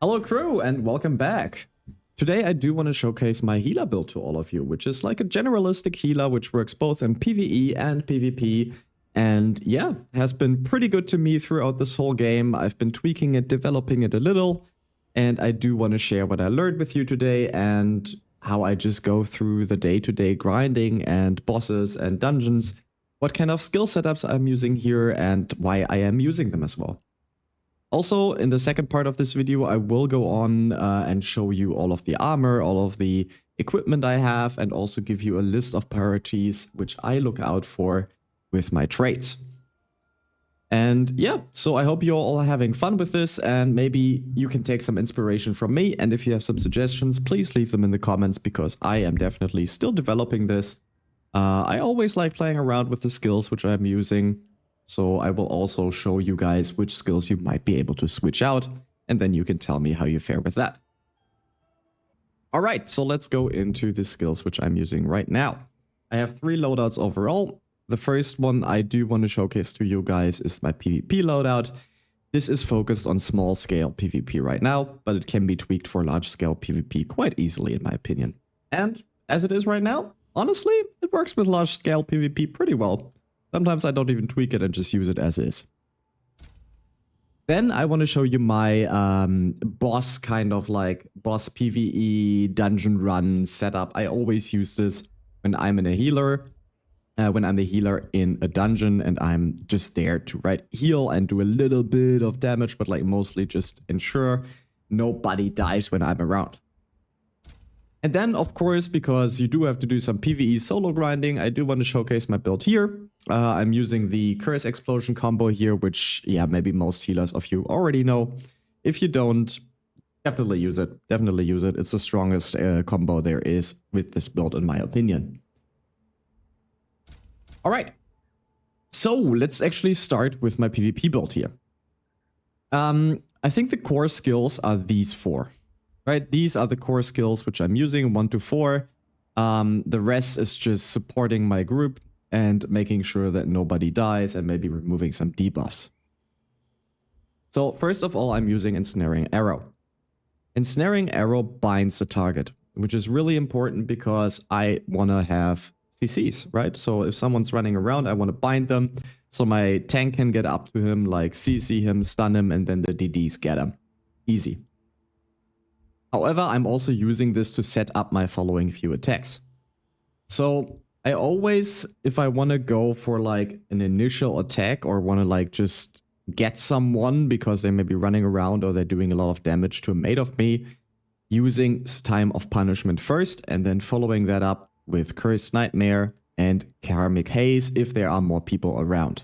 Hello crew and welcome back. Today I do want to showcase my healer build to all of you, which is like a generalistic healer which works both in PvE and PvP. And yeah, has been pretty good to me throughout this whole game. I've been tweaking it, developing it a little, and I do want to share what I learned with you today and how I just go through the day-to-day grinding and bosses and dungeons, what kind of skill setups I'm using here and why I am using them as well. Also, in the second part of this video, I will go on and show you all of the armor, all of the equipment I have, and also give you a list of priorities which I look out for with my trades. And yeah, so I hope you're all having fun with this, and maybe you can take some inspiration from me. And if you have some suggestions, please leave them in the comments, because I am definitely still developing this. I always like playing around with the skills which I'm using. So I will also show you guys which skills you might be able to switch out, and then you can tell me how you fare with that. Alright, so let's go into the skills which I'm using right now. I have 3 loadouts overall. The first one I do want to showcase to you guys is my PvP loadout. This is focused on small scale PvP right now, but it can be tweaked for large scale PvP quite easily in my opinion. And as it is right now, honestly, it works with large scale PvP pretty well. Sometimes I don't even tweak it and just use it as is. Then I want to show you my boss PvE dungeon run setup. I always use this when I'm in a healer, when I'm the healer in a dungeon and I'm just there to heal and do a little bit of damage, but like mostly just ensure nobody dies when I'm around. And then, of course, because you do have to do some PvE solo grinding, I do want to showcase my build here. I'm using the Curse Explosion combo here, which, yeah, maybe most healers of you already know. If you don't, definitely use it. Definitely use it. It's the strongest combo there is with this build, in my opinion. All right. So let's actually start with my PvP build here. I think the core skills are these 4. Right, these are the core skills which I'm using, 1 to 4. The rest is just supporting my group and making sure that nobody dies and maybe removing some debuffs. So first of all, I'm using Ensnaring Arrow. Ensnaring Arrow binds the target, which is really important because I want to have CCs, right? So if someone's running around, I want to bind them so my tank can get up to him, like CC him, stun him, and then the DDs get him. Easy. However, I'm also using this to set up my following few attacks. So I always, if I want to go for like an initial attack or want to like just get someone because they may be running around or they're doing a lot of damage to a mate of me, using Time of Punishment first and then following that up with Cursed Nightmare and Karmic Haze if there are more people around.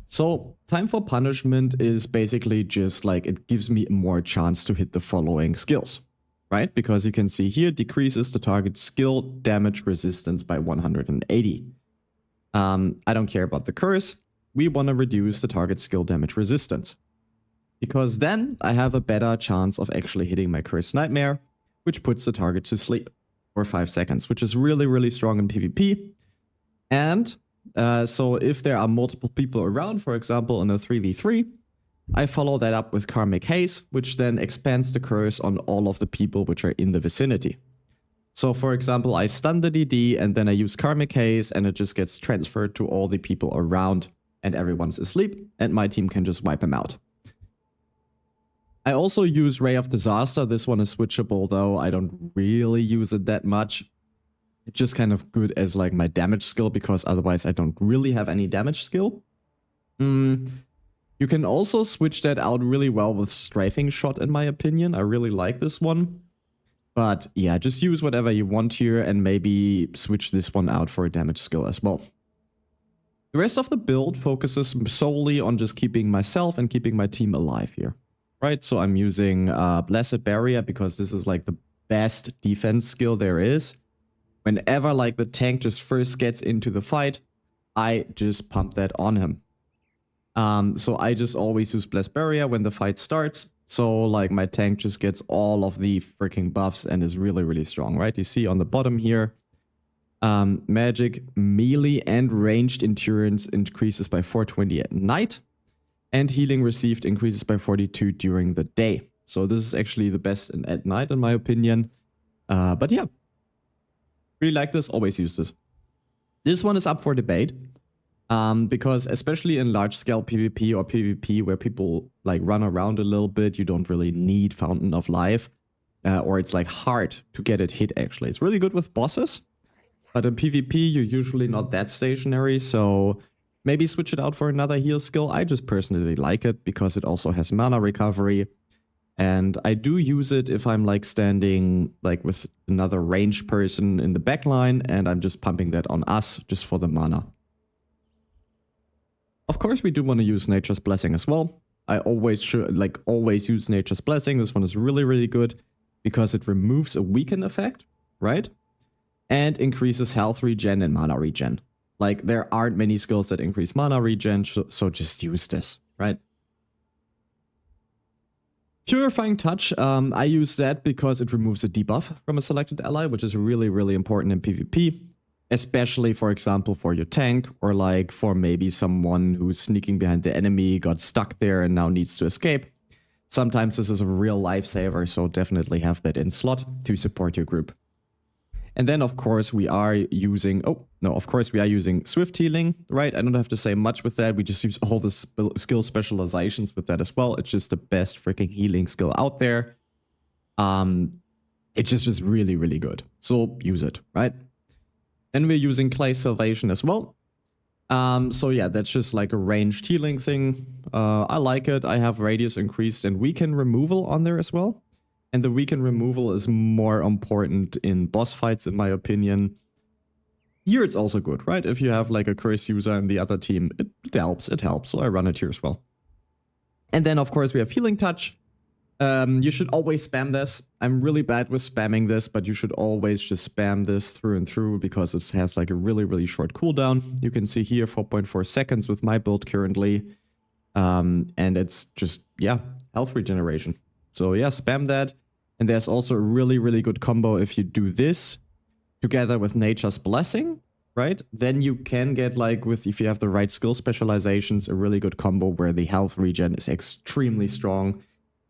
So Time for Punishment is basically just like it gives me more chance to hit the following skills, right? Because you can see here decreases the target's skill damage resistance by 180. I don't care about the curse. We want to reduce the target's skill damage resistance. Because then I have a better chance of actually hitting my Cursed Nightmare, which puts the target to sleep for 5 seconds, which is really, really strong in PvP. And so if there are multiple people around, for example, in a 3v3, I follow that up with Karmic Haze, which then expands the curse on all of the people which are in the vicinity. So for example, I stun the DD and then I use Karmic Haze and it just gets transferred to all the people around and everyone's asleep and my team can just wipe them out. I also use Ray of Disaster. This one is switchable though. I don't really use it that much. It's just kind of good as like my damage skill because otherwise I don't really have any damage skill. You can also switch that out really well with Strafing Shot in my opinion. I really like this one. But yeah, just use whatever you want here and maybe switch this one out for a damage skill as well. The rest of the build focuses solely on just keeping myself and keeping my team alive here. Right, so I'm using Blessed Barrier because this is like the best defense skill there is. Whenever like the tank just first gets into the fight, I just pump that on him. So I just always use Blessed Barrier when the fight starts. So like my tank just gets all of the freaking buffs and is really, really strong, right? You see on the bottom here, magic, melee, and ranged endurance increases by 420 at night. And healing received increases by 42 during the day. So this is actually the best at night in my opinion. But yeah, really like this, always use this. This one is up for debate. Because especially in large scale PvP or PvP where people like run around a little bit, you don't really need Fountain of Life. Or it's like hard to get it hit actually. It's really good with bosses. But in PvP, you're usually not that stationary. So maybe switch it out for another heal skill. I just personally like it because it also has mana recovery. And I do use it if I'm like standing like with another ranged person in the backline and I'm just pumping that on us just for the mana. Of course, we do want to use Nature's Blessing as well. I always use Nature's Blessing. This one is really, really good because it removes a weaken effect, right? And increases health regen and mana regen. Like, there aren't many skills that increase mana regen, so just use this, right? Purifying Touch, I use that because it removes a debuff from a selected ally, which is really, really important in PvP. Especially, for example, for your tank, or like for maybe someone who's sneaking behind the enemy, got stuck there and now needs to escape. Sometimes this is a real lifesaver, so definitely have that in slot to support your group. And then, of course, we are using... we are using Swift Healing, right? I don't have to say much with that. We just use all the skill specializations with that as well. It's just the best freaking healing skill out there. It just is really, really good. So use it, right? And we're using Clay Salvation as well. So yeah, that's just like a ranged healing thing. I like it. I have radius increased and weaken removal on there as well. And the weaken removal is more important in boss fights, in my opinion. Here it's also good, right? If you have like a curse user in the other team, it helps. So I run it here as well. And then of course we have Healing Touch. You should always spam this. I'm really bad with spamming this, but you should always just spam this through and through because it has like a really, really short cooldown. You can see here 4.4 seconds with my build currently. And it's just, yeah, health regeneration. So yeah, spam that. And there's also a really, really good combo if you do this together with Nature's Blessing, right? Then you can get like if you have the right skill specializations, a really good combo where the health regen is extremely strong.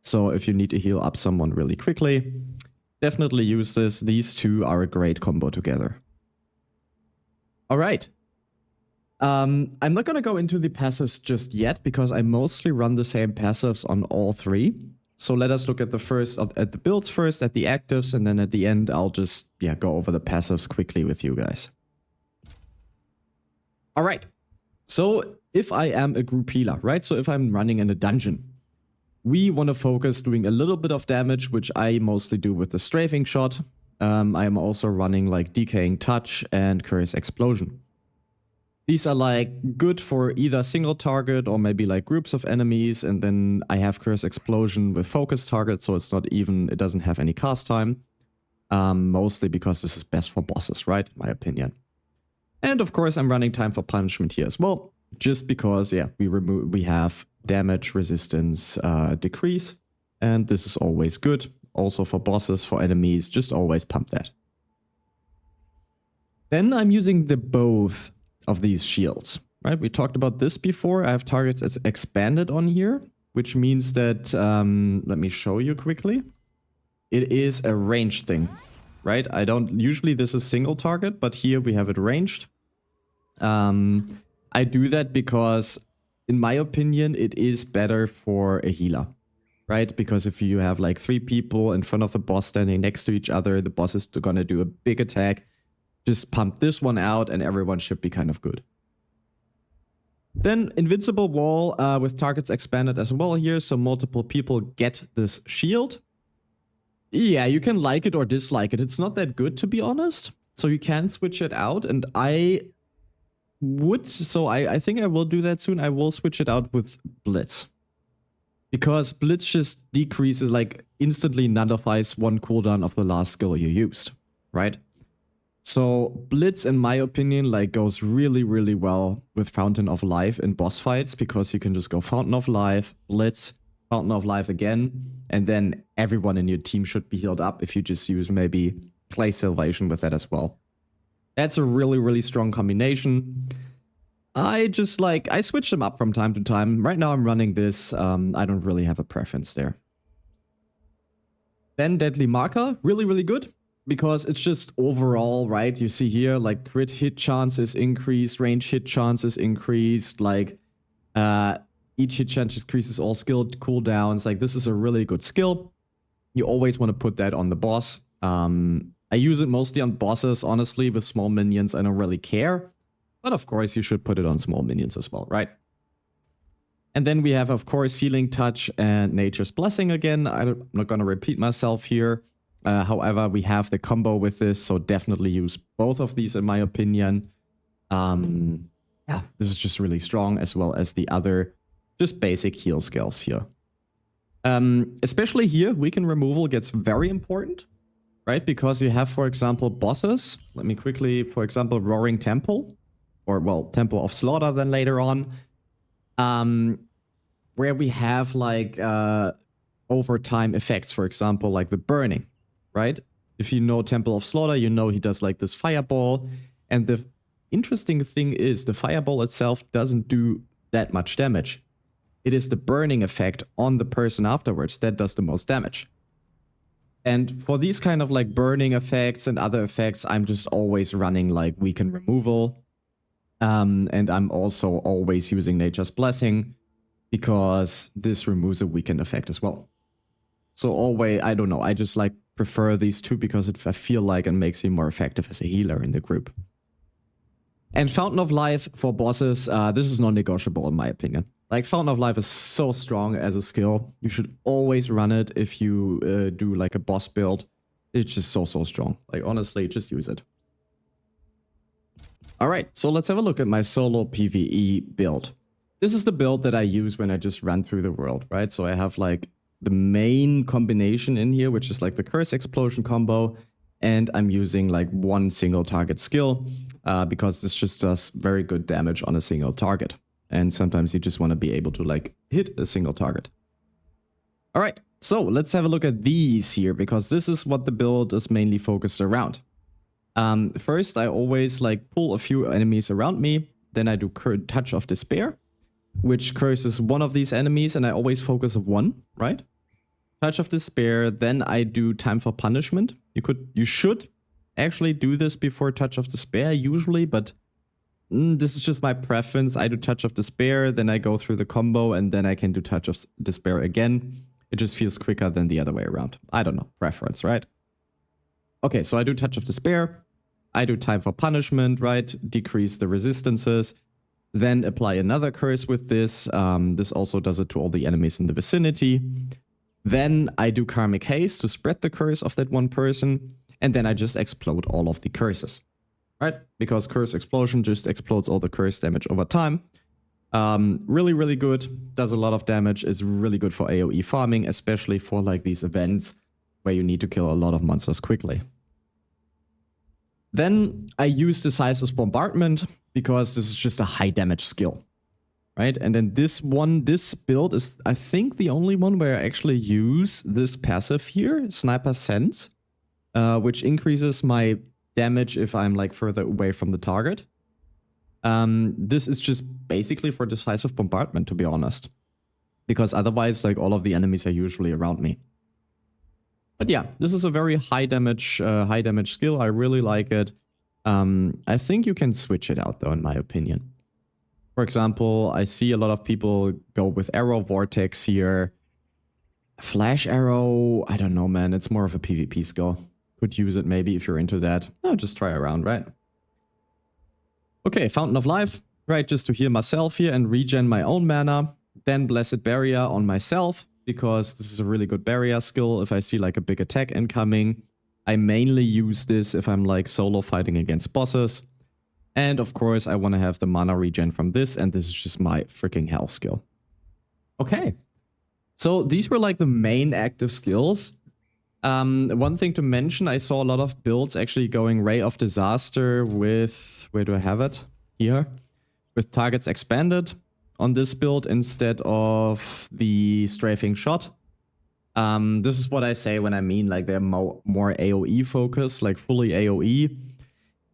So if you need to heal up someone really quickly, definitely use this. These two are a great combo together. All right. I'm not going to go into the passives just yet because I mostly run the same passives on all three. So let us look at the builds first, at the actives, and then at the end I'll just go over the passives quickly with you guys. All right. So if I am a group healer, right? So if I'm running in a dungeon, we want to focus doing a little bit of damage, which I mostly do with the strafing shot. I am also running like Decaying Touch and Curse Explosion. These are like good for either single target or maybe like groups of enemies. And then I have Curse Explosion with focus target, so it doesn't have any cast time. Mostly because this is best for bosses, right? In my opinion. And of course, I'm running Time for Punishment here as well. Just because, we have damage resistance decrease. And this is always good. Also for bosses, for enemies, just always pump that. Then I'm using both of these shields, right? We talked about this before. I have targets that's expanded on here, which means that, let me show you quickly. It is a ranged thing, right? Usually this is single target, but here we have it ranged. I do that because, in my opinion, it is better for a healer, right? Because if you have like 3 people in front of the boss standing next to each other, the boss is gonna do a big attack. Just pump this one out and everyone should be kind of good. Then Invincible Wall with targets expanded as well here, so multiple people get this shield. Yeah, you can like it or dislike it. It's not that good, to be honest. So you can switch it out, and I think I will do that soon. I will switch it out with Blitz. Because Blitz just decreases, like instantly nullifies one cooldown of the last skill you used, right? So Blitz, in my opinion, like goes really, really well with Fountain of Life in boss fights, because you can just go Fountain of Life, Blitz, Fountain of Life again, and then everyone in your team should be healed up if you just use maybe Clay Salvation with that as well. That's a really, really strong combination. I switch them up from time to time. Right now I'm running this. I don't really have a preference there. Then Deadly Marker, really, really good. Because it's just overall, right? You see here, like crit hit chance is increased, range hit chance is increased, like each hit chance increases all skill cooldowns. Like this is a really good skill. You always want to put that on the boss. I use it mostly on bosses, honestly. With small minions, I don't really care. But of course, you should put it on small minions as well, right? And then we have, of course, Healing Touch and Nature's Blessing again. I'm not going to repeat myself here. However, we have the combo with this, so definitely use both of these in my opinion. Yeah, this is just really strong, as well as the other just basic heal skills here. Especially here, weaken removal gets very important, right? Because you have, for example, bosses. Let me quickly, for example, Roaring Temple, or well, Temple of Slaughter then later on, where we have like overtime effects, for example, like the burning, right? If you know Temple of Slaughter, you know he does like this fireball, and the interesting thing is the fireball itself doesn't do that much damage. It is the burning effect on the person afterwards that does the most damage. And for these kind of like burning effects and other effects, I'm just always running like weaken removal. And I'm also always using Nature's Blessing because this removes a weaken effect as well. So always, I don't know, I just like prefer these two because I feel like it makes me more effective as a healer in the group. And Fountain of Life for bosses, this is non-negotiable in my opinion. Like, Fountain of Life is so strong as a skill. You should always run it if you do like a boss build. It's just so strong. Like, honestly, just use it. Alright, so let's have a look at my Solo-PvE build. This is the build that I use when I just run through the world, right? So I have like the main combination in here, which is like the Curse Explosion combo. And I'm using like one single target skill because this just does very good damage on a single target. And sometimes you just want to be able to like hit a single target. All right, so let's have a look at these here because this is what the build is mainly focused around. First, I always like pull a few enemies around me. Then I do Touch of Despair, which curses one of these enemies, and I always focus on one, right? Touch of Despair, then I do Time for Punishment. You should actually do this before Touch of Despair usually, but this is just my preference. I do Touch of Despair, then I go through the combo, and then I can do Touch of Despair again. It just feels quicker than the other way around. I don't know, preference, right? Okay, so I do Touch of Despair. I do Time for Punishment, right? Decrease the resistances. Then apply another curse with this. This also does it to all the enemies in the vicinity. Then I do Karmic Haste to spread the curse of that one person. And then I just explode all of the curses. Right? Because Curse Explosion just explodes all the curse damage over time. Really, really good. Does a lot of damage. Is really good for AoE farming, especially for like these events where you need to kill a lot of monsters quickly. Then I use Decisive Bombardment because this is just a high damage skill. Right? And then this build is, I think, the only one where I actually use this passive here, Sniper Sense, which increases my damage if I'm like further away from the target. This is just basically for Decisive Bombardment, to be honest. Because otherwise, like, all of the enemies are usually around me. But yeah, this is a very high damage skill. I really like it. I think you can switch it out though, in my opinion. For example, I see a lot of people go with Arrow Vortex here. Flash Arrow, I don't know, man. It's more of a PvP skill. Could use it maybe if you're into that. No, just try around, right? Okay, Fountain of Life, right? Just to heal myself here and regen my own mana. Then Blessed Barrier on myself, because this is a really good barrier skill. If I see like a big attack incoming, I mainly use this if I'm like solo fighting against bosses. And of course, I want to have the mana regen from this, and this is just my freaking hell skill. Okay, so these were like the main active skills. One thing to mention, I saw a lot of builds actually going Ray of Disaster with, where do I have it? Here. With targets expanded on this build instead of the Strafing Shot. This is what I say when I mean like they're more AoE focused, like fully AoE.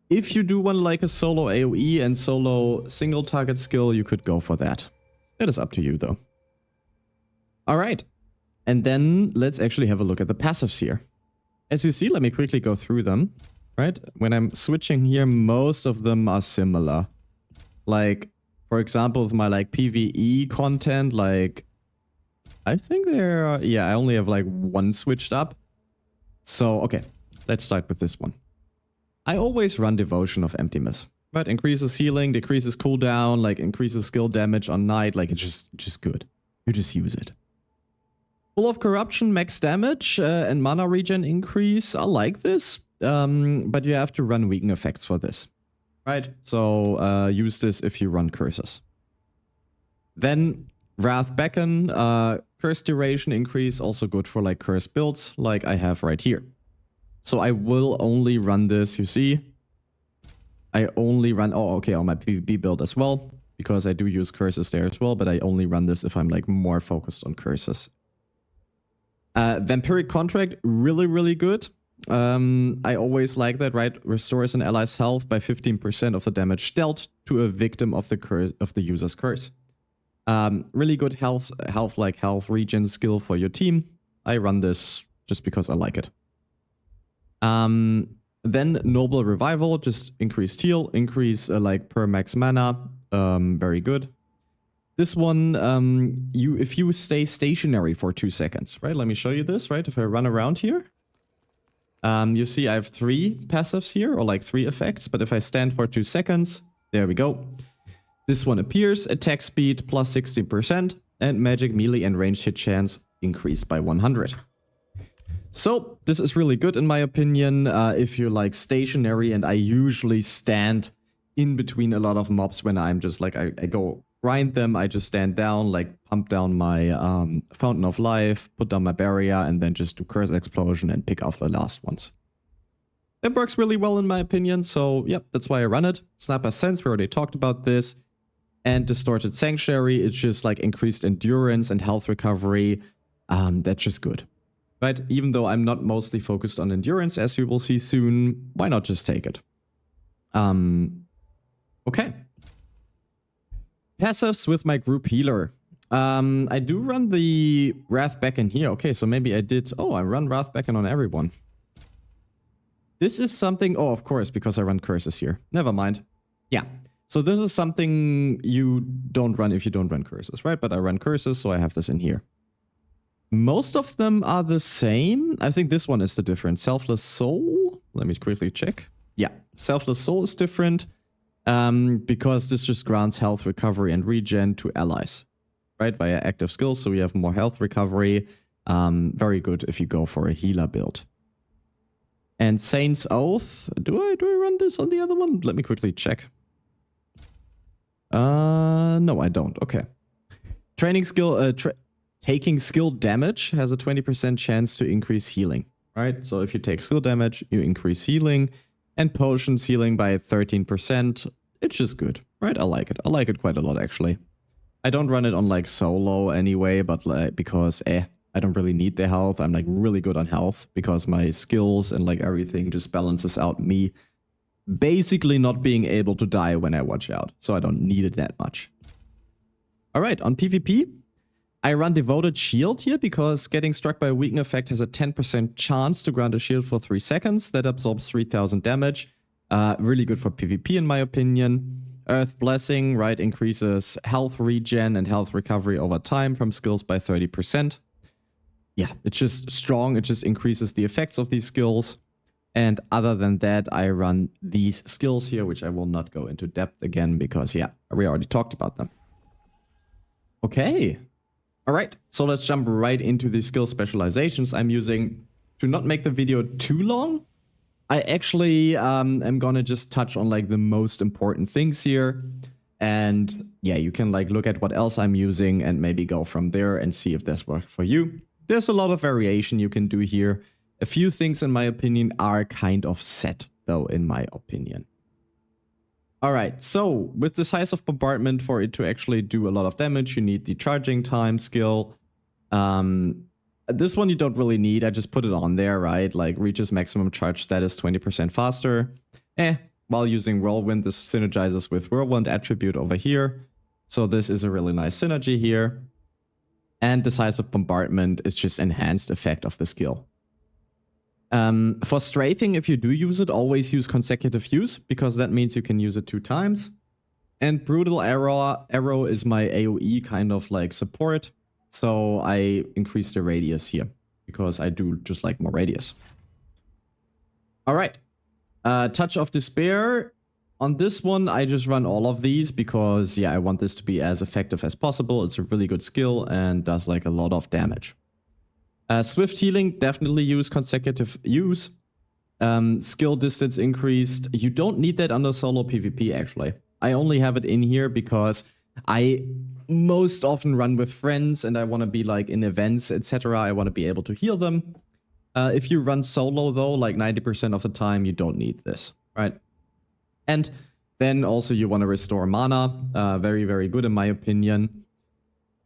If you do want like a solo AoE and solo single target skill, you could go for that. It is up to you though. Alright. And then let's actually have a look at the passives here. As you see, let me quickly go through them, right? When I'm switching here, most of them are similar. Like, for example, with my like PvE content, like, I think there are, yeah, I only have like one switched up. So, okay, let's start with this one. I always run Devotion of Emptiness, right? Increases healing, decreases cooldown, like increases skill damage on night, like it's just good. You just use it. Full of Corruption, max damage, and mana regen increase. I like this, but you have to run weaken effects for this, right? So use this if you run curses. Then Wrath Beacon, curse duration increase, also good for like curse builds, like I have right here. So I will only run this, you see. I only run, oh okay, on my PvP build as well, because I do use curses there as well, but I only run this if I'm like more focused on curses. Vampiric Contract, really, really good. I always like that, right? Restores an ally's health by 15% of the damage dealt to a victim of the curse of the user's curse. Really good health regen skill for your team. I run this just because I like it. Then Noble Revival, just increased heal, increase like per max mana. Very good. This one, if you stay stationary for 2 seconds, right? Let me show you this, right? If I run around here, you see I have 3 passives here, or like 3 effects, but if I stand for 2 seconds, there we go. This one appears, attack speed plus 60%, and magic melee and ranged hit chance increased by 100. So, this is really good in my opinion, if you're like stationary, and I usually stand in between a lot of mobs when I'm just like, I go grind them, I just stand down, like pump down my Fountain of Life, put down my barrier, and then just do Curse Explosion and pick off the last ones. It works really well in my opinion, so yep, that's why I run it. Sniper Sense, we already talked about this. And Distorted Sanctuary, it's just like increased endurance and health recovery. That's just good. Right? Even though I'm not mostly focused on endurance, as we will see soon, why not just take it? Okay. Passives with my group healer. I do run the Wrath Beacon here. Okay, so maybe I did... Oh, I run Wrath Beacon on everyone. This is something... Oh, of course, because I run curses here. Never mind. Yeah. So this is something you don't run if you don't run curses, right? But I run curses, so I have this in here. Most of them are the same. I think this one is the different. Selfless Soul. Let me quickly check. Yeah, Selfless Soul is different. Because this just grants health recovery and regen to allies, right? Via active skills, so we have more health recovery. Very good if you go for a healer build. And Saint's Oath. Do I run this on the other one? Let me quickly check. No, I don't. Okay. Training skill, taking skill damage has a 20% chance to increase healing, right? So if you take skill damage, you increase healing, and potions healing by 13%. It's just good, right? I like it. I like it quite a lot, actually. I don't run it on like solo anyway, but like, because I don't really need the health. I'm like really good on health because my skills and like everything just balances out me basically not being able to die when I watch out. So I don't need it that much. All right, on PvP, I run Devoted Shield here because getting struck by a weaken effect has a 10% chance to grant a shield for 3 seconds. That absorbs 3000 damage. Really good for PvP in my opinion. Earth Blessing, right, increases health regen and health recovery over time from skills by 30%. Yeah, it's just strong. It just increases the effects of these skills. And other than that, I run these skills here, which I will not go into depth again because, yeah, we already talked about them. Okay. All right, so let's jump right into the skill specializations I'm using. To not make the video too long, I actually am gonna just touch on like the most important things here. And yeah, you can like look at what else I'm using and maybe go from there and see if this works for you. There's a lot of variation you can do here. A few things in my opinion are kind of set though, in my opinion. Alright, so with the size of bombardment, for it to actually do a lot of damage, you need the charging time skill. This one you don't really need, I just put it on there, right? Like reaches maximum charge status 20% faster. While using Whirlwind, this synergizes with Whirlwind attribute over here. So this is a really nice synergy here. And Decisive Bombardment is just enhanced effect of the skill. For strafing, if you do use it, always use consecutive use, because that means you can use it 2 times. And Brutal Arrow is my AoE kind of like support. So I increase the radius here, because I do just like more radius. Alright. Touch of Despair. On this one, I just run all of these because, yeah, I want this to be as effective as possible. It's a really good skill and does like a lot of damage. Swift Healing, definitely use consecutive use. Skill distance increased. You don't need that under solo PvP, actually. I only have it in here because I most often run with friends and I want to be like in events, etc. I want to be able to heal them. If you run solo, though, like 90% of the time, you don't need this, right? And then also you want to restore mana. Very, very good in my opinion.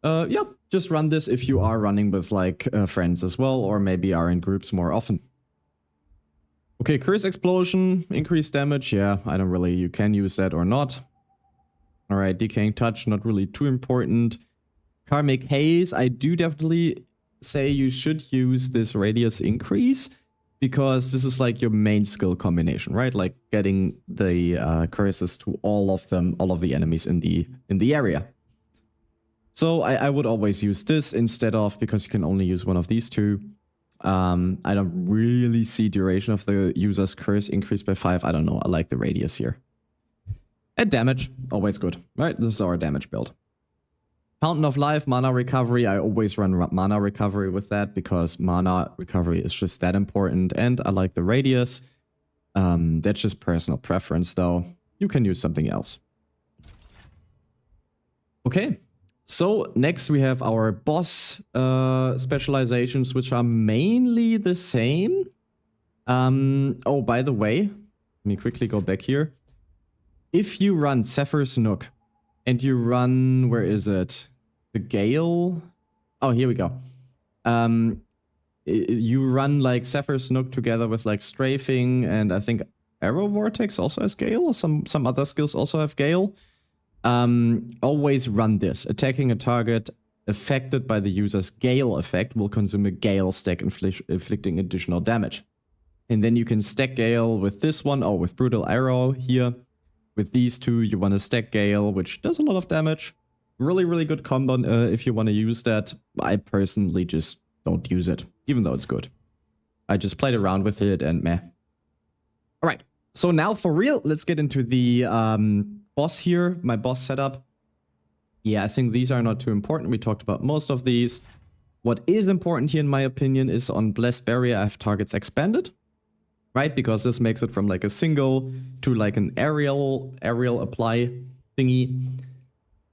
Yeah, just run this if you are running with like friends as well, or maybe are in groups more often. Okay, Curse Explosion, increased damage. Yeah, I don't really, you can use that or not. Alright, Decaying Touch, not really too important. Karmic Haze, I do definitely say you should use this radius increase, because this is like your main skill combination, right? Like getting the curses to all of them, all of the enemies in the area. So I would always use this instead of, because you can only use one of these two. I don't really see duration of the user's curse increased by 5. I don't know. I like the radius here. And damage, always good, right? This is our damage build. Fountain of Life, Mana Recovery. I always run Mana Recovery with that because Mana Recovery is just that important. And I like the radius. That's just personal preference, though. You can use something else. Okay. So next we have our boss specializations, which are mainly the same. Oh, by the way, let me quickly go back here. If you run Zephyr's Nook and you run, where is it? The Gale? Oh, here we go. You run like Zephyr's Nook together with like Strafing, and I think Arrow Vortex also has Gale, or some other skills also have Gale. Always run this. Attacking a target affected by the user's Gale effect will consume a Gale stack, inflicting additional damage. And then you can stack Gale with this one, or with Brutal Arrow here. With these two, you want to stack Gale, which does a lot of damage. Really, really good combo if you want to use that. I personally just don't use it, even though it's good. I just played around with it and meh. Alright, so now for real, let's get into the boss here, my boss setup. Yeah, I think these are not too important. We talked about most of these. What is important here, in my opinion, is on Blessed Barrier, I have targets expanded. Right, because this makes it from like a single to like an aerial apply thingy.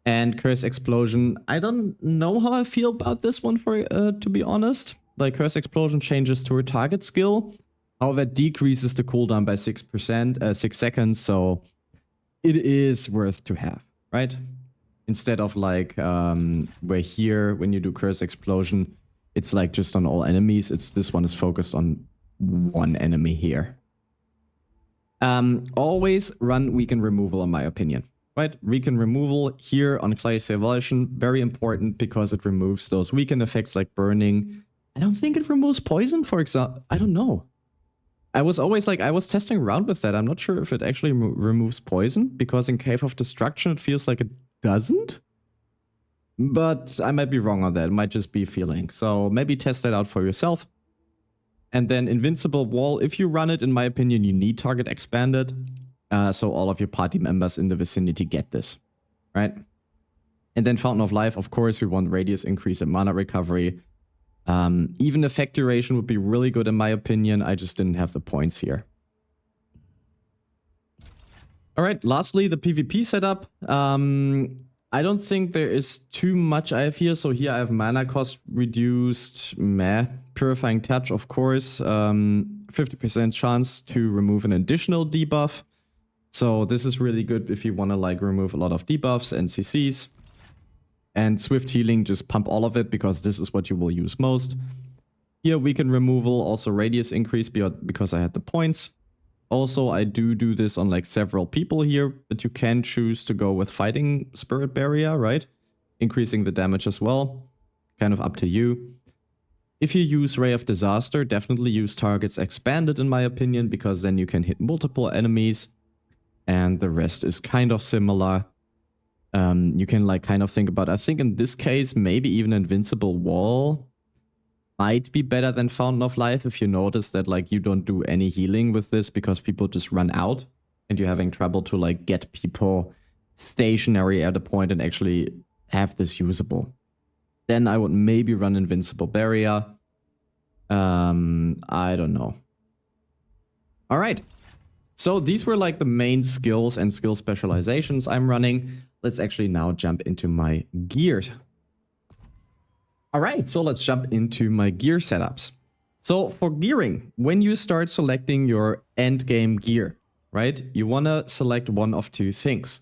And Curse Explosion, I don't know how I feel about this one, for to be honest. Like, Curse Explosion changes to a target skill. However, it decreases the cooldown by 6 seconds, so it is worth to have, right? Instead of like where here, when you do Curse Explosion, it's like just on all enemies. This one is focused on one enemy here. Always run Weaken Removal, in my opinion. Right? Weaken Removal here on Clay Salvation, very important because it removes those weaken effects like burning. I don't think it removes poison, for example. I don't know. I was always like, I was testing around with that. I'm not sure if it actually removes poison, because in Cave of Destruction it feels like it doesn't. But I might be wrong on that. It might just be feeling. So maybe test that out for yourself. And then Invincible Wall, if you run it, in my opinion, you need target expanded. So all of your party members in the vicinity get this, right? And then Fountain of Life, of course, we want radius increase and mana recovery. Even effect duration would be really good, in my opinion. I just didn't have the points here. All right, lastly, the PvP setup. I don't think there is too much I have here. So here I have mana cost reduced, meh. Purifying Touch, of course. 50% chance to remove an additional debuff. So this is really good if you want to like remove a lot of debuffs and CCs. And Swift Healing, just pump all of it because this is what you will use most. Here Weaken Removal, also radius increase because I had the points. Also, I do this on like several people here, but you can choose to go with Fighting Spirit Barrier, right? Increasing the damage as well. kind of up to you. If you use Ray of Disaster, definitely use Targets Expanded in my opinion, because then you can hit multiple enemies. And the rest is kind of similar. You can like kind of think about, I think in this case, maybe even Invincible Wall might be better than Fountain of Life if you notice that like you don't do any healing with this because people just run out and you're having trouble to like get people stationary at a point and actually have this usable. Then I would maybe run Invincible Barrier. I don't know. All right. So these were like the main skills and skill specializations I'm running. Let's actually now jump into my gears. All right, so let's jump into my gear setups. So for gearing, when you start selecting your end game gear, right, you want to select one of two things.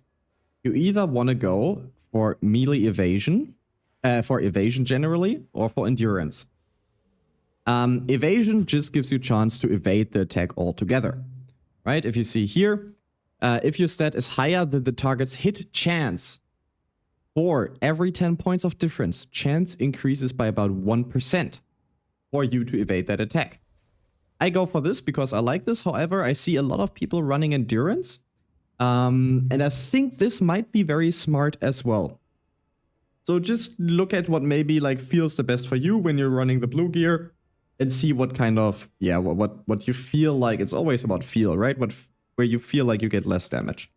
You either want to go for melee evasion, for evasion generally, or for endurance. Evasion just gives you a chance to evade the attack altogether. Right, if you see here, if your stat is higher than the target's hit chance, for every 10 points of difference, chance increases by about 1% for you to evade that attack. I go for this because I like this. However, I see a lot of people running endurance. And I think this might be very smart as well. So just look at what maybe like feels the best for you when you're running the blue gear. And see what kind of, yeah, what you feel like. It's always about feel, right? Where you feel like you get less damage.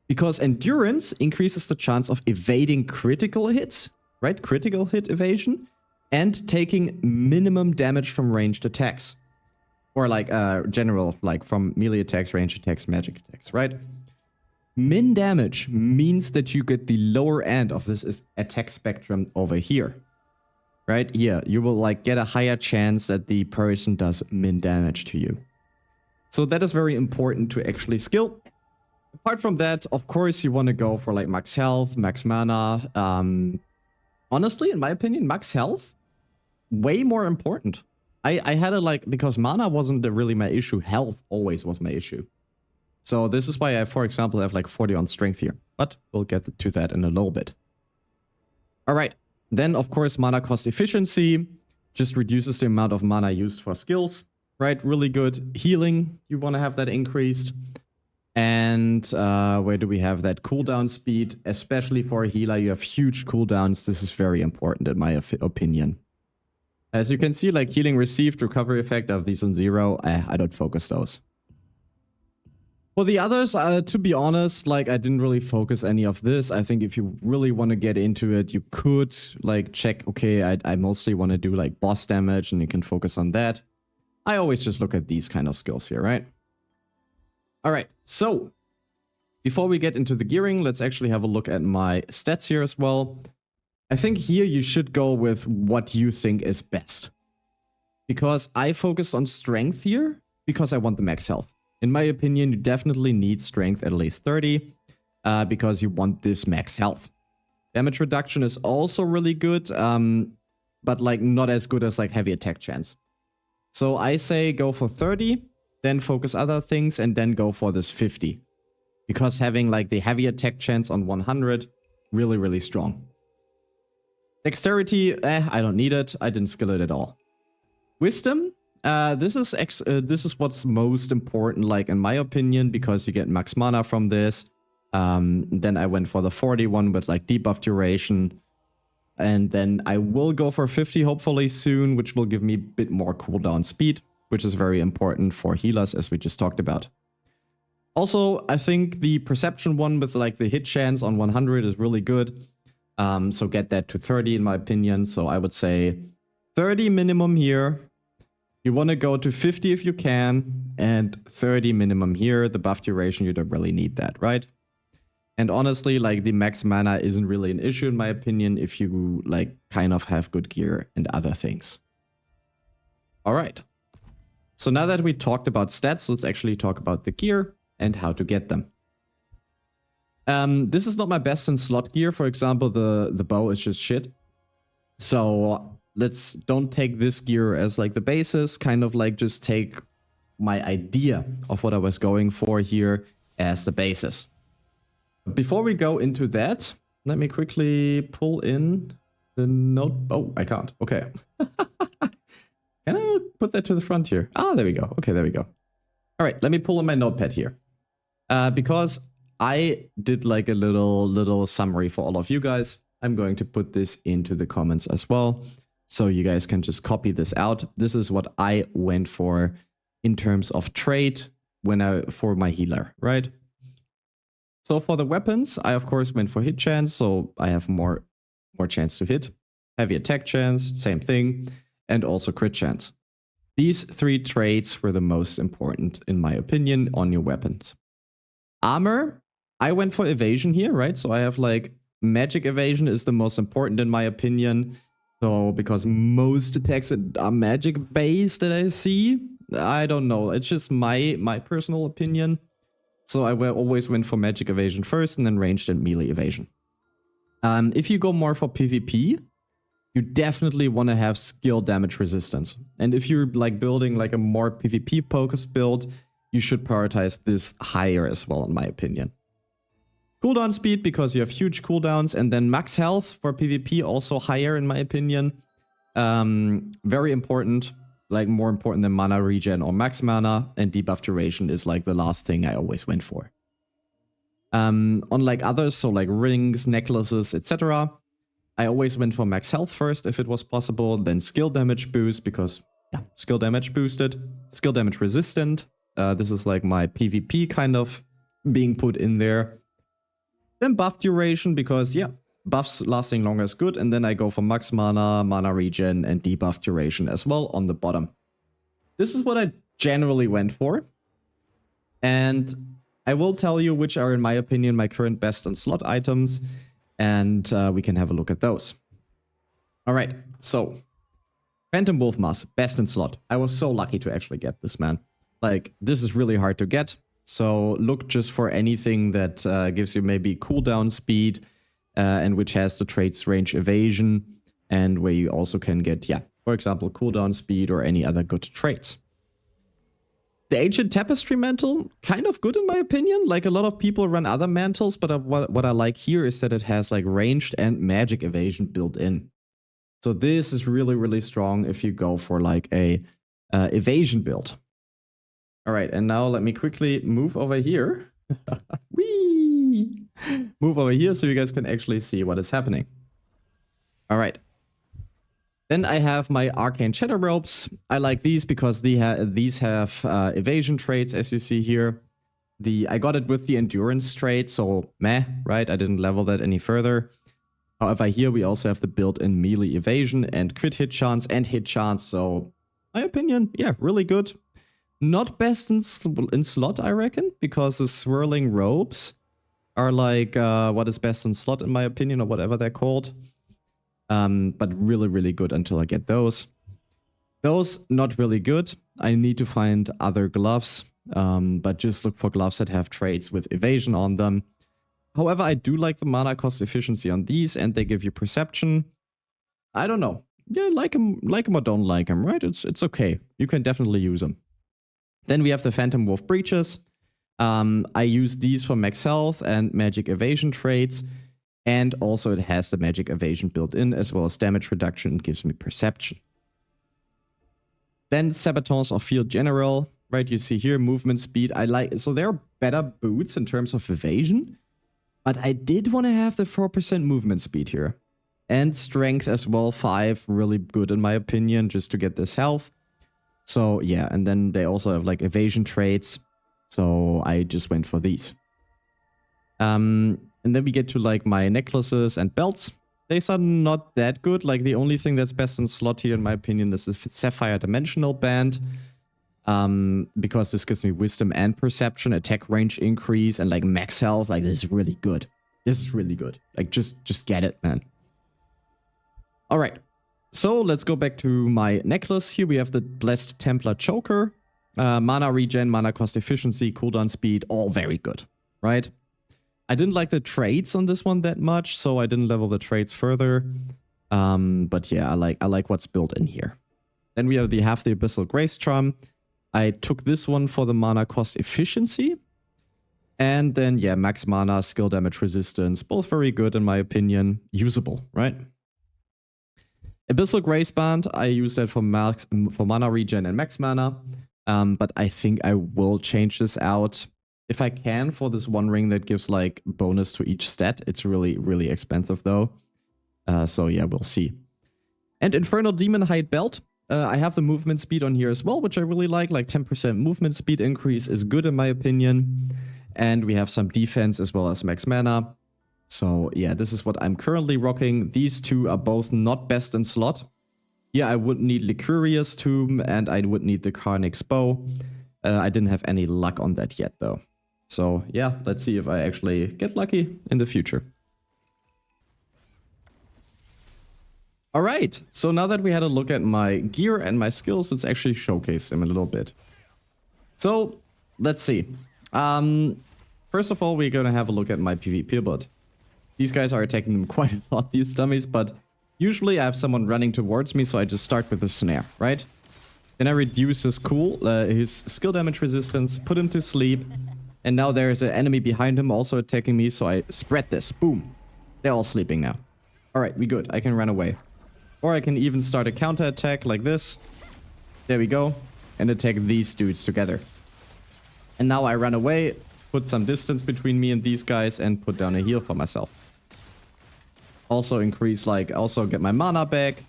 Because endurance increases the chance of evading critical hits, right? Critical hit evasion. And taking minimum damage from ranged attacks. Or like general, like from melee attacks, ranged attacks, magic attacks, right? Min damage means that you get the lower end of this attack spectrum over here. Right here, you will like get a higher chance that the person does min damage to you. So that is very important to actually skill. Apart from that, of course, you want to go for like max health, max mana. Honestly, in my opinion, max health, way more important. I had it like, because mana wasn't really my issue, health always was my issue. So this is why I, for example, have like 40 on strength here. But we'll get to that in a little bit. All right. Then, of course, mana cost efficiency just reduces the amount of mana used for skills, right? Really good. Healing, you want to have that increased. And where do we have that? Cooldown speed, especially for a healer, you have huge cooldowns. This is very important in my opinion. As you can see, like healing received, recovery effect of these on 0, I don't focus those. For the others, to be honest, like I didn't really focus any of this. I think if you really want to get into it, you could like check, okay, I mostly want to do like boss damage and you can focus on that. I always just look at these kind of skills here, right? All right, so before we get into the gearing, let's actually have a look at my stats here as well. I think here you should go with what you think is best. Because I focused on strength here because I want the max health. In my opinion, you definitely need strength at least 30 because you want this max health. Damage reduction is also really good, but like not as good as like heavy attack chance. So I say go for 30, then focus other things, and then go for this 50. Because having like the heavy attack chance on 100, really, really strong. Dexterity, I don't need it. I didn't skill it at all. Wisdom. This is what's most important, like in my opinion, because you get max mana from this. Then I went for the 41 with like debuff duration. And then I will go for 50 hopefully soon, which will give me a bit more cooldown speed, which is very important for healers, as we just talked about. Also, I think the perception one with like the hit chance on 100 is really good. So get that to 30 in my opinion. So I would say 30 minimum here. You want to go to 50 if you can, and 30 minimum here. The buff duration, you don't really need that, right? And honestly, like the max mana isn't really an issue in my opinion if you like kind of have good gear and other things. All right. So now that we talked about stats, let's actually talk about the gear and how to get them. This is not my best in slot gear. For example, the bow is just shit. So don't take this gear as like the basis, kind of like just take my idea of what I was going for here as the basis. Before we go into that, let me quickly pull in the note. Oh, I can't. Okay. Can I put that to the front here? Ah, there we go. Okay, there we go. All right, let me pull in my notepad here. Because I did like a little summary for all of you guys. I'm going to put this into the comments as well, so you guys can just copy this out. This is what I went for in terms of trait for my healer, right? So for the weapons, I of course went for hit chance, so I have more chance to hit. Heavy attack chance, same thing, and also crit chance. These three traits were the most important, in my opinion, on your weapons. Armor, I went for evasion here, right? So I have like magic evasion is the most important in my opinion. So because most attacks are magic based that I see, I don't know. It's just my personal opinion. So I always went for magic evasion first and then ranged and melee evasion. If you go more for PvP, you definitely want to have skill damage resistance. And if you're like building like a more PvP focused build, you should prioritize this higher as well, in my opinion. Cooldown speed, because you have huge cooldowns, and then max health for PvP also higher, in my opinion. Very important, like more important than mana regen or max mana, and debuff duration is like the last thing I always went for. Unlike others, so like rings, necklaces, etc., I always went for max health first if it was possible, then skill damage boost, because yeah, skill damage boosted, skill damage resistant. This is like my PvP kind of being put in there. Then buff duration, because yeah, buffs lasting longer is good. And then I go for max mana, mana regen, and debuff duration as well on the bottom. This is what I generally went for. And I will tell you which are, in my opinion, my current best and slot items. And we can have a look at those. All right, so Phantom Wolf Mask, best in slot. I was so lucky to actually get this, man. Like, this is really hard to get. So look just for anything that gives you maybe cooldown speed and which has the traits range evasion, and where you also can get, yeah, for example, cooldown speed or any other good traits. The Ancient Tapestry Mantle, kind of good in my opinion. Like, a lot of people run other mantles, but what I like here is that it has like ranged and magic evasion built in. So this is really, really strong if you go for like a evasion build. All right, and now let me quickly move over here. Whee! Move over here so you guys can actually see what is happening. All right. Then I have my Arcane Shadow Ropes. I like these because these have evasion traits, as you see here. I got it with the endurance trait, so meh, right? I didn't level that any further. However, here we also have the built-in melee evasion and crit hit chance and hit chance. So, my opinion, yeah, really good. Not best in slot, I reckon, because the swirling ropes are like what is best in slot, in my opinion, or whatever they're called. But really, really good until I get those. Those, not really good. I need to find other gloves, but just look for gloves that have traits with evasion on them. However, I do like the mana cost efficiency on these, and they give you perception. I don't know. Yeah, like them or don't like them, right? It's okay. You can definitely use them. Then we have the Phantom Wolf Breeches. I use these for max health and magic evasion traits. And also it has the magic evasion built in, as well as damage reduction, and gives me perception. Then Sabatons of Field General, right? You see here, movement speed. So they're better boots in terms of evasion. But I did want to have the 4% movement speed here. And strength as well, 5, really good in my opinion, just to get this health. So yeah, and then they also have like evasion traits. So I just went for these. And then we get to like my necklaces and belts. These are not that good. Like, the only thing that's best in slot here, in my opinion, is the Sapphire Dimensional Band. Because this gives me wisdom and perception, attack range increase, and like max health. Like, this is really good. This is really good. Like, just get it, man. All right. So let's go back to my necklace. Here we have the Blessed Templar Choker. Mana regen, mana cost efficiency, cooldown speed, all very good, right? I didn't like the traits on this one that much, so I didn't level the traits further. But yeah, I like what's built in here. Then we have the Half the Abyssal Grace Charm. I took this one for the mana cost efficiency. And then, yeah, max mana, skill damage resistance, both very good in my opinion. Usable, right? Abyssal Grace Band, I use that for mana regen and max mana. But I think I will change this out if I can for this one ring that gives like bonus to each stat. It's really, really expensive though. So yeah, we'll see. And Infernal Demon Hide Belt. I have the movement speed on here as well, which I really like 10% movement speed increase is good in my opinion. And we have some defense as well as max mana. So yeah, this is what I'm currently rocking. These two are both not best in slot. Yeah, I would need Licurious Tomb and I would need the Carnix Bow. I didn't have any luck on that yet though. So yeah, let's see if I actually get lucky in the future. Alright, so now that we had a look at my gear and my skills, let's actually showcase them a little bit. So, let's see. First of all, we're gonna have a look at my PvP build. These guys are attacking them quite a lot, these dummies, but usually I have someone running towards me, so I just start with the snare, right? Then I reduce his his skill damage resistance, put him to sleep, and now there's an enemy behind him also attacking me, so I spread this. Boom. They're all sleeping now. Alright, we good. I can run away. Or I can even start a counter attack like this. There we go. And attack these dudes together. And now I run away, put some distance between me and these guys, and put down a heal for myself. Also increase, also get my mana back.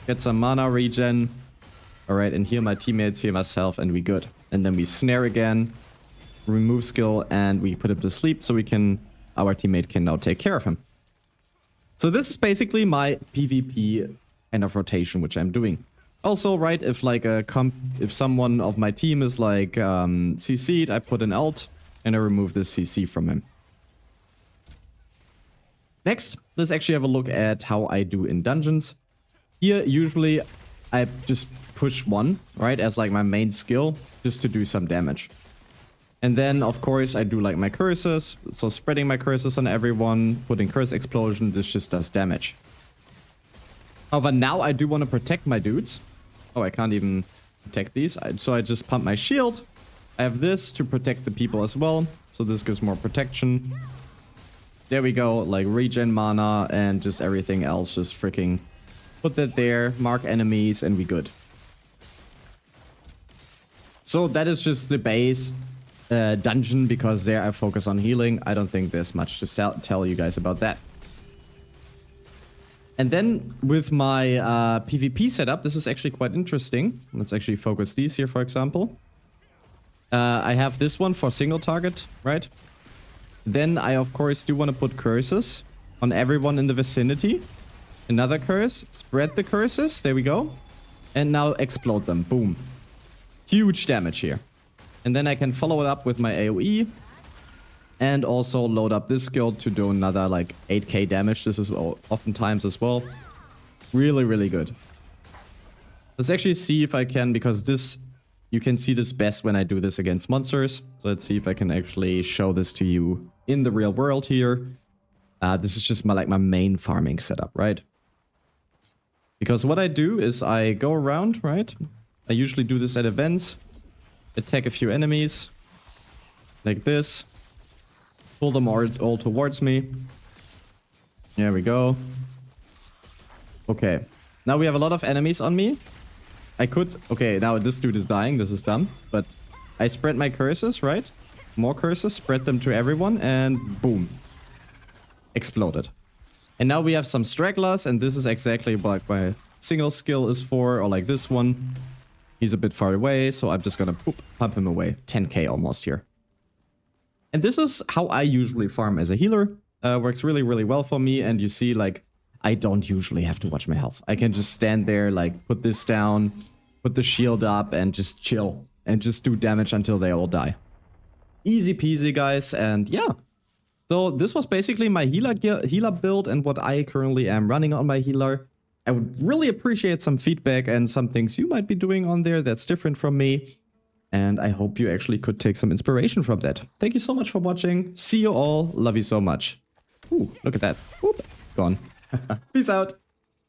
Get some mana regen. Alright, and heal my teammates, heal myself, and we good. And then we snare again. Remove skill, and we put him to sleep so our teammate can now take care of him. So this is basically my PvP kind of rotation, which I'm doing. Also, right, if if someone of my team is CC'd, I put an ult and I remove this CC from him. Next, let's actually have a look at how I do in dungeons. Here, usually, I just push one, right, as my main skill, just to do some damage. And then, of course, I do my curses. So spreading my curses on everyone, putting curse explosion, this just does damage. However, now I do want to protect my dudes. Oh, I can't even protect these. So I just pump my shield. I have this to protect the people as well. So this gives more protection. There we go, regen mana and just everything else. Just freaking put that there, mark enemies, and we good. So that is just the base dungeon, because there I focus on healing. I don't think there's much to tell you guys about that. And then with my PvP setup, this is actually quite interesting. Let's actually focus these here, for example. I have this one for single target, right? Then I, of course, do want to put curses on everyone in the vicinity. Another curse. Spread the curses. There we go. And now explode them. Boom. Huge damage here. And then I can follow it up with my AoE. And also load up this skill to do another 8k damage. This is oftentimes as well. Really, really good. Let's actually see if I can, because this, you can see this best when I do this against monsters. So let's see if I can actually show this to you in the real world here. This is just my main farming setup, right? Because what I do is I go around, right? I usually do this at events. Attack a few enemies. Like this. Pull them all towards me. There we go. Okay. Now we have a lot of enemies on me. Okay, now this dude is dying. This is dumb. But I spread my curses, right? More curses. Spread them to everyone. And boom. Exploded. And now we have some stragglers. And this is exactly what my single skill is for. Or like this one. He's a bit far away. So I'm just gonna pump him away. 10k almost here. And this is how I usually farm as a healer. Works really, really well for me. And you see, I don't usually have to watch my health. I can just stand there, put this down, put the shield up, and just chill. And just do damage until they all die. Easy peasy, guys. And yeah. So this was basically my healer build and what I currently am running on my healer. I would really appreciate some feedback and some things you might be doing on there that's different from me. And I hope you actually could take some inspiration from that. Thank you so much for watching. See you all. Love you so much. Ooh, look at that. Oop, gone. Peace out.